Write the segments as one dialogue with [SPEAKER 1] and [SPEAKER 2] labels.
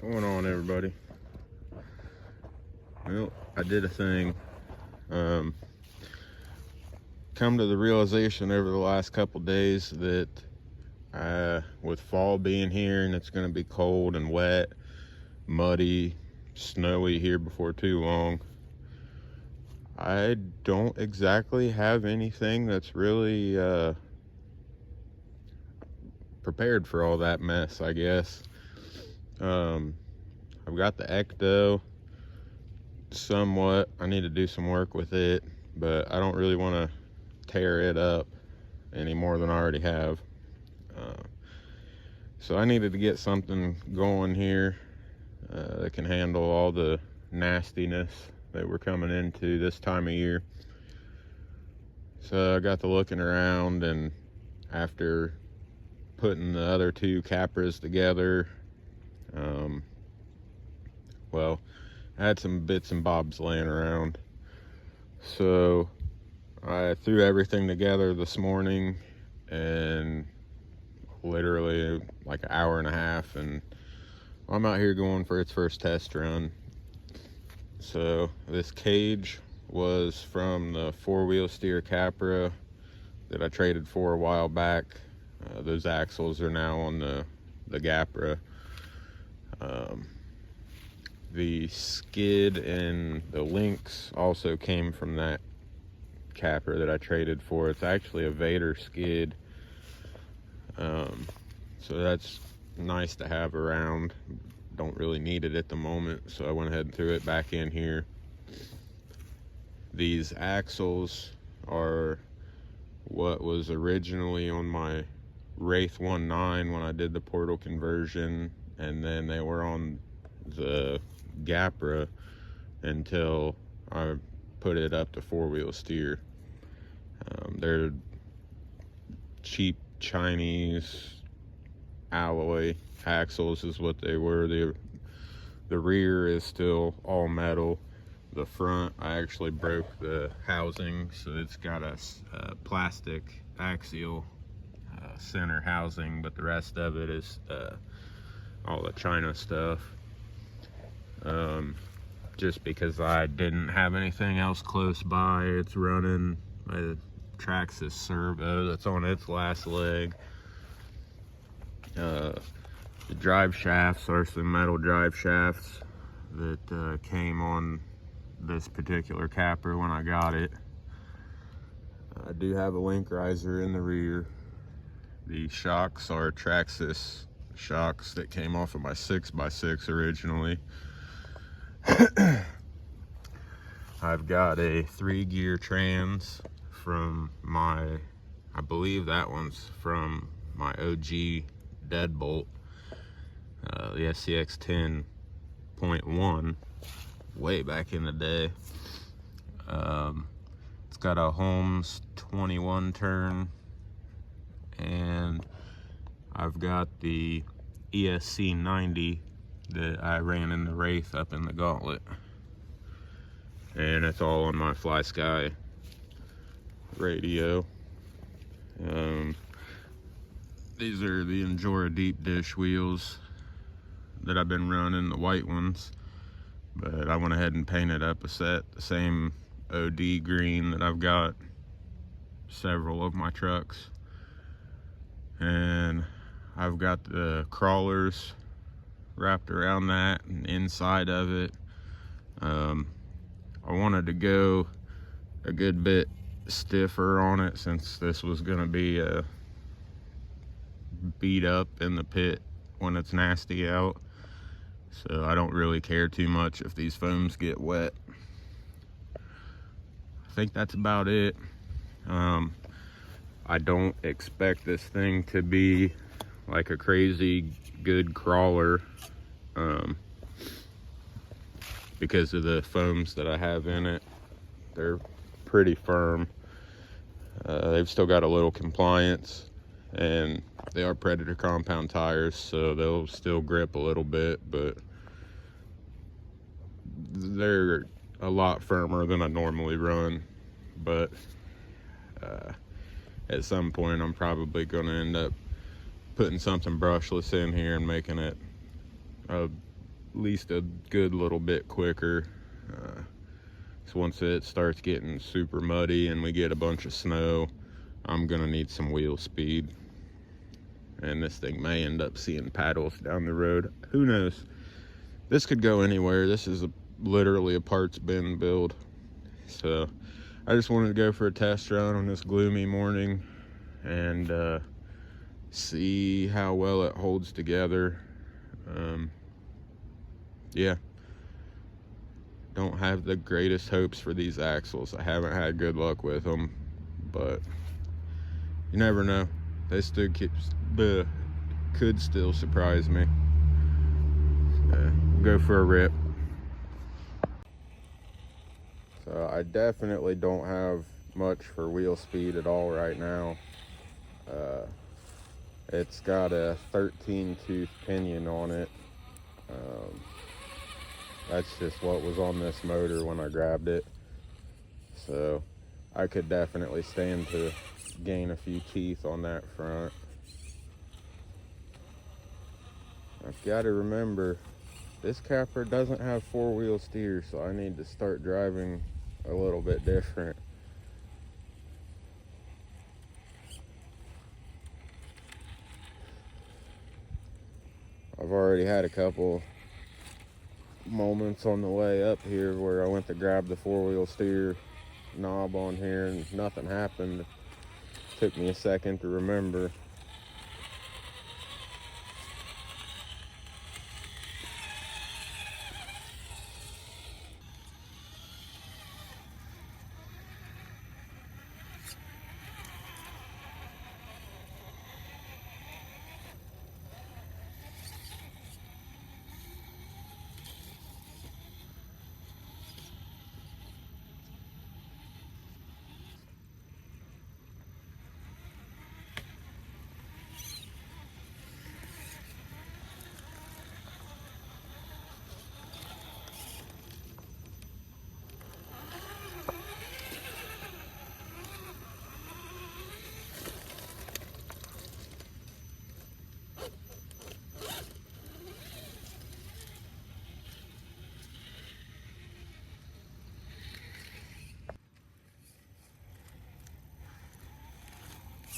[SPEAKER 1] What's going on, everybody? Well, I did a thing. Come to the realization over the last couple days that with fall being here and it's going to be cold and wet, muddy, snowy here before too long, I don't exactly have anything that's really prepared for all that mess, I guess. I've got the Ecto somewhat. I need to do some work with it, but I don't really want to tear it up any more than I already have. So I needed to get something going here that can handle all the nastiness that we're coming into this time of year. So I got to looking around, and after putting the other two Capras together, well, I had some bits and bobs laying around. So I threw everything together this morning, and literally like an hour and a half, and I'm out here going for its first test run. So this cage was from the four-wheel steer Capra that I traded for a while back. Those axles are now on the Capra. The skid and the links also came from that Capra that I traded for. It's actually a Vader skid, so that's nice to have around. Don't really need it at the moment, so I went ahead and threw it back in here. These axles are what was originally on my Wraith 1.9 when I did the portal conversion, and then they were on the Capra until I put it up to four-wheel steer. They're cheap Chinese alloy axles is what they were. The rear is still all metal. The front, I actually broke the housing, so it's got a plastic axial center housing, but the rest of it is all the China stuff. Just because I didn't have anything else close by. It's running a Traxxas servo that's on its last leg. The drive shafts are some metal drive shafts that came on this particular Capra when I got it. I do have a link riser in the rear. The shocks are Traxxas shocks that came off of my 6x6 originally. I've got a 3-gear trans from my, I believe that one's from my OG deadbolt, the SCX 10.1, way back in the day. It's got a Holmes 21 turn, and I've got the ESC 90 that I ran in the Wraith up in the Gauntlet, and it's all on my Fly Sky radio. These are the Enjora deep dish wheels that I've been running, the white ones, but I went ahead and painted up a set, the same OD green that I've got several of my trucks, and I've got the crawlers wrapped around that and inside of it. I wanted to go a good bit stiffer on it, since this was going to be beat up in the pit when it's nasty out, so I don't really care too much if these foams get wet. I think that's about it. I don't expect this thing to be like a crazy good crawler, because of the foams that I have in it. They're pretty firm. They've still got a little compliance, and they are Predator compound tires, so they'll still grip a little bit, but they're a lot firmer than I normally run. But at some point I'm probably going to end up putting something brushless in here and making it a least a good little bit quicker. So once it starts getting super muddy and we get a bunch of snow, I'm gonna need some wheel speed. And this thing may end up seeing paddles down the road. Who knows? This could go anywhere. This is literally a parts bin build. So I just wanted to go for a test run on this gloomy morning and see how well it holds together. Yeah. Don't have the greatest hopes for these axles. I haven't had good luck with them, but you never know. They still could still surprise me. Go for a rip. So I definitely don't have much for wheel speed at all right now. It's got a 13 tooth pinion on it. That's just what was on this motor when I grabbed it. So I could definitely stand to gain a few teeth on that front. I've got to remember, this Capra doesn't have four-wheel steer, so I need to start driving a little bit different. I've already had a couple moments on the way up here where I went to grab the four-wheel steer knob on here and nothing happened. Took me a second to remember.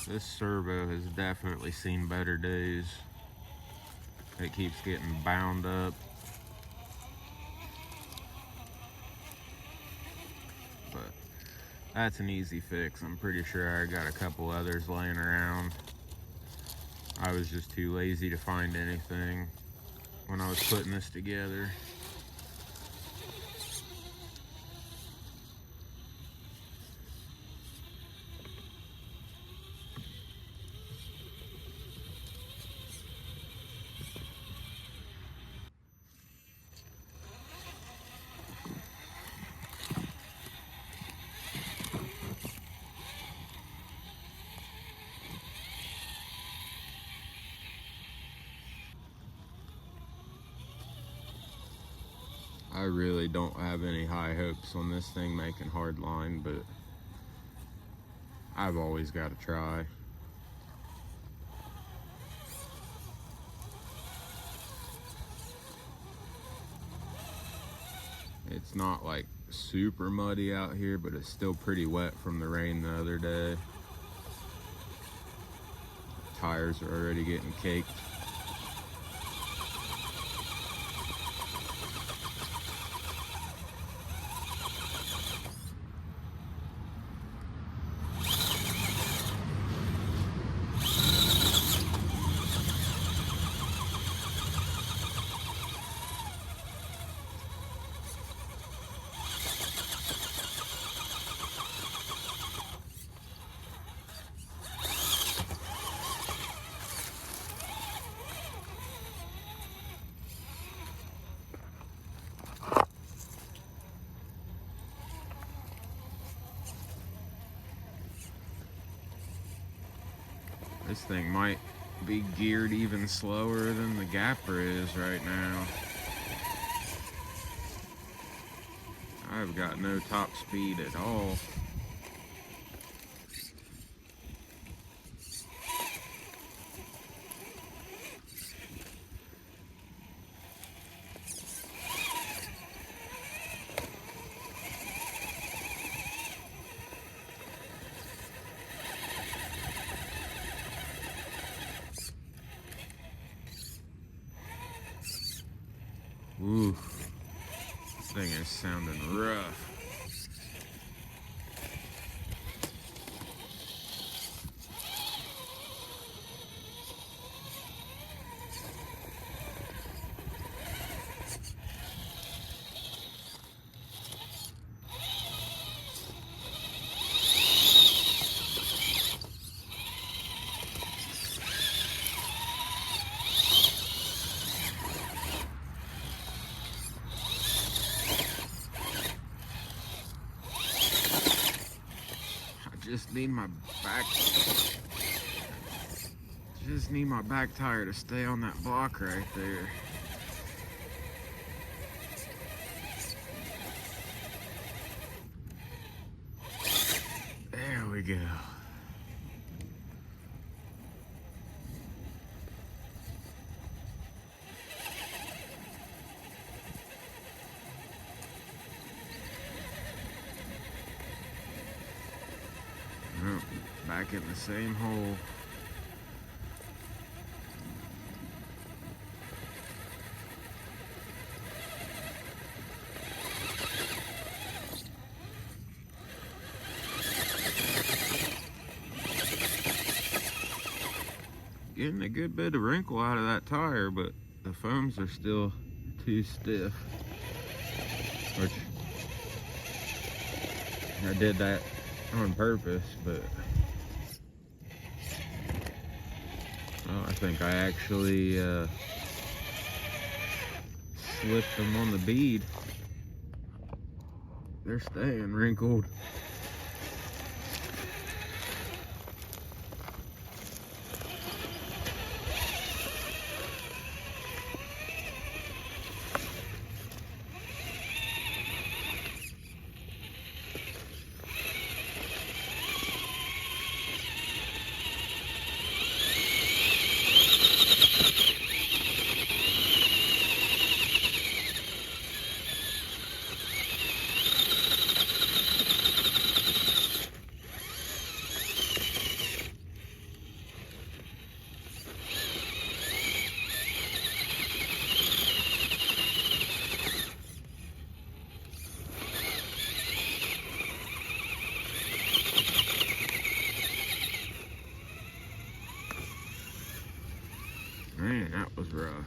[SPEAKER 1] This servo has definitely seen better days. It keeps getting bound up. But that's an easy fix. I'm pretty sure I got a couple others laying around. I was just too lazy to find anything when I was putting this together. I really don't have any high hopes on this thing making hard line, but I've always got to try. It's not like super muddy out here, but it's still pretty wet from the rain the other day. Tires are already getting caked. This thing might be geared even slower than the Capra is right now. I've got no top speed at all. Ooh, this thing is sounding rough. Just need my back tire to stay on that block right there. There we go. Oh, back in the same hole. Getting a good bit of wrinkle out of that tire, but the foams are still too stiff. Which I did that on purpose, but well, I think I actually slipped them on the bead. They're staying wrinkled. Man, that was rough.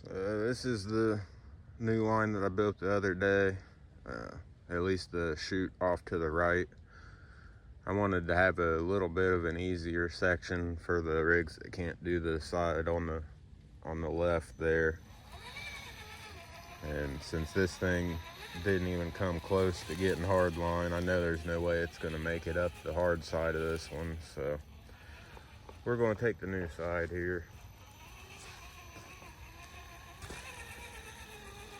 [SPEAKER 1] So this is the new line that I built the other day. At least the chute off to the right. I wanted to have a little bit of an easier section for the rigs that can't do the side on the left there. And since this thing didn't even come close to getting hard line, I know there's no way it's going to make it up the hard side of this one. So we're going to take the new side here.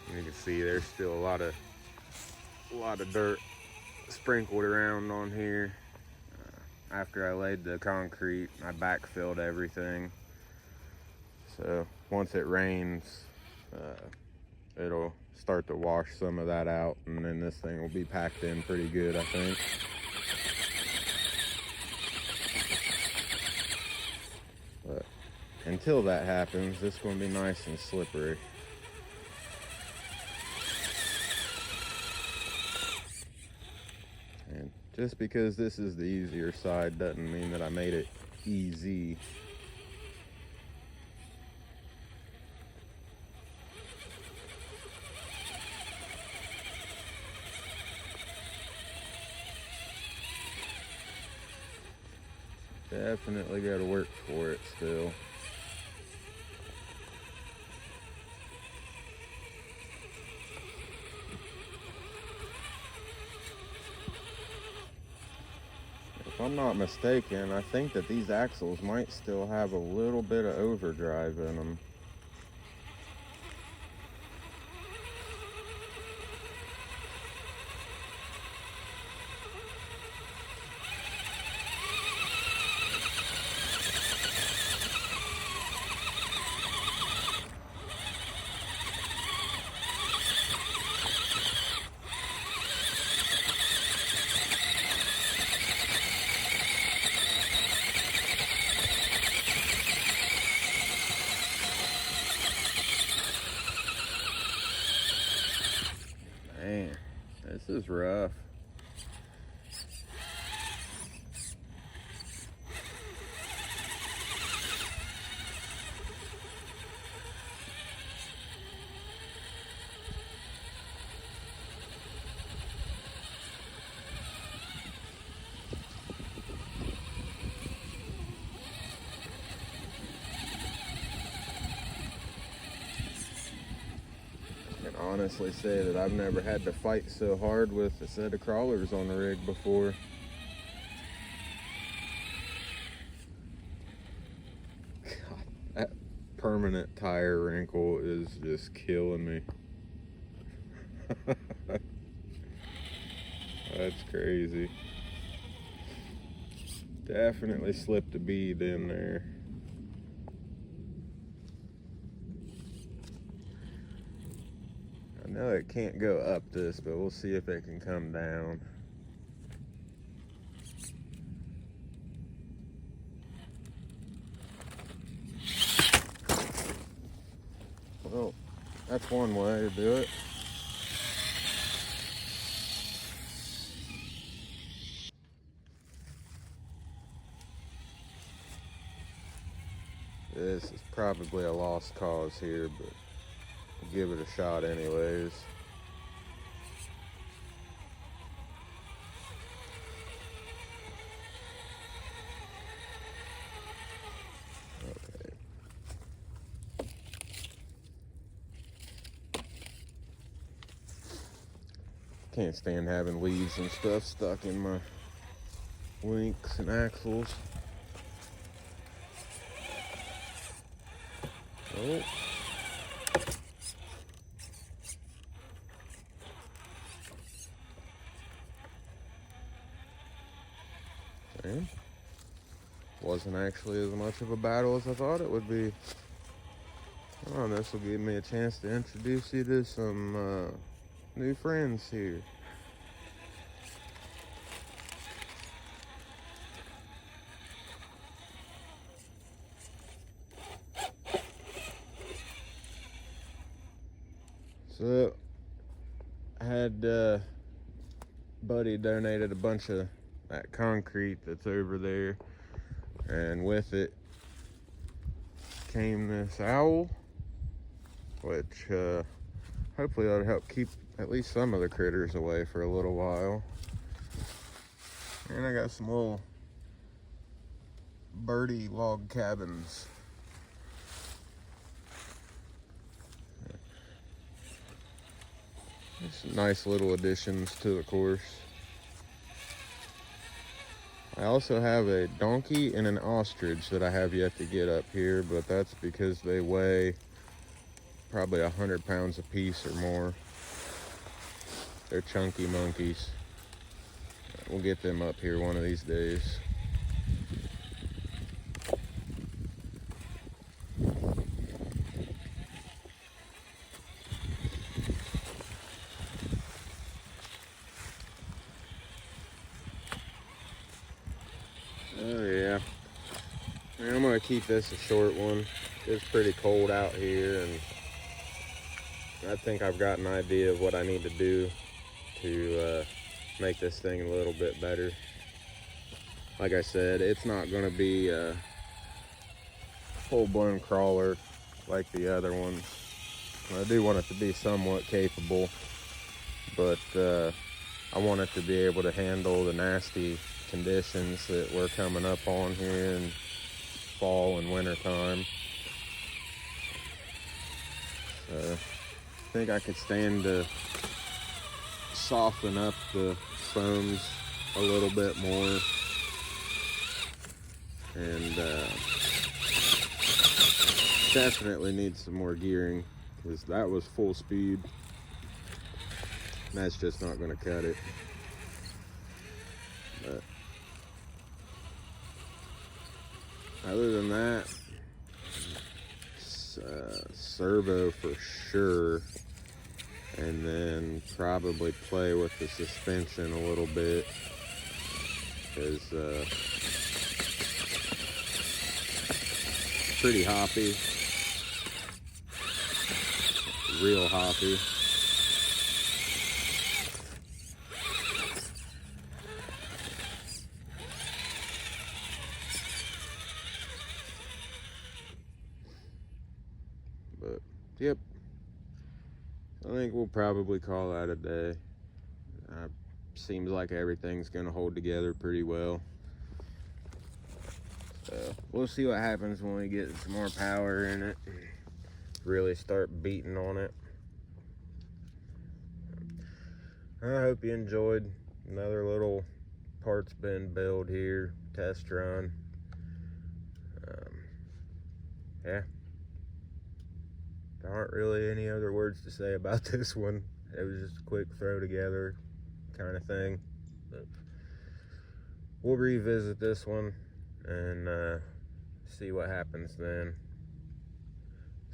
[SPEAKER 1] And you can see there's still a lot of dirt sprinkled around on here. After I laid the concrete, I backfilled everything. So once it rains, it'll start to wash some of that out, and then this thing will be packed in pretty good, I think. But until that happens, this is going to be nice and slippery. And just because this is the easier side doesn't mean that I made it easy. Definitely got to work for it still. If I'm not mistaken, I think that these axles might still have a little bit of overdrive in them. Man, this is rough. Honestly say that I've never had to fight so hard with a set of crawlers on the rig before. God, that permanent tire wrinkle is just killing me. That's crazy. Definitely slipped a bead in there. I know it can't go up this, but we'll see if it can come down. Well, that's one way to do it. This is probably a lost cause here, but we'll give it a shot anyways. Okay. Can't stand having leaves and stuff stuck in my links and axles. Oh. Okay. Wasn't actually as much of a battle as I thought it would be. Oh, this will give me a chance to introduce you to some new friends here. So, I had buddy donated a bunch of that concrete that's over there, and with it came this owl, which hopefully that'll help keep at least some of the critters away for a little while. And I got some little birdie log cabins. Some nice little additions to the course. I also have a donkey and an ostrich that I have yet to get up here, but that's because they weigh probably 100 pounds a piece or more. They're chunky monkeys. We'll get them up here one of these days. Oh yeah. I'm gonna keep this a short one. It's pretty cold out here, and I think I've got an idea of what I need to do to make this thing a little bit better. Like I said, it's not gonna be a full-blown crawler like the other ones. I do want it to be somewhat capable, but I want it to be able to handle the nasty conditions that we're coming up on here in fall and winter time. So I think I could stand to soften up the foams a little bit more, and definitely need some more gearing, because that was full speed. That's just not going to cut it. But other than that, servo for sure, and then probably play with the suspension a little bit, because pretty hoppy, real hoppy. yep, I think we'll probably call that a day. Seems like everything's gonna hold together pretty well. So we'll see what happens when we get some more power in it. Really start beating on it. I hope you enjoyed another little parts bin build here, test run. Yeah, there aren't really any other words to say about this one. It was just a quick throw together kind of thing. But we'll revisit this one and see what happens then.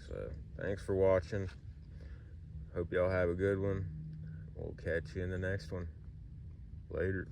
[SPEAKER 1] So thanks for watching. Hope y'all have a good one. We'll catch you in the next one. Later.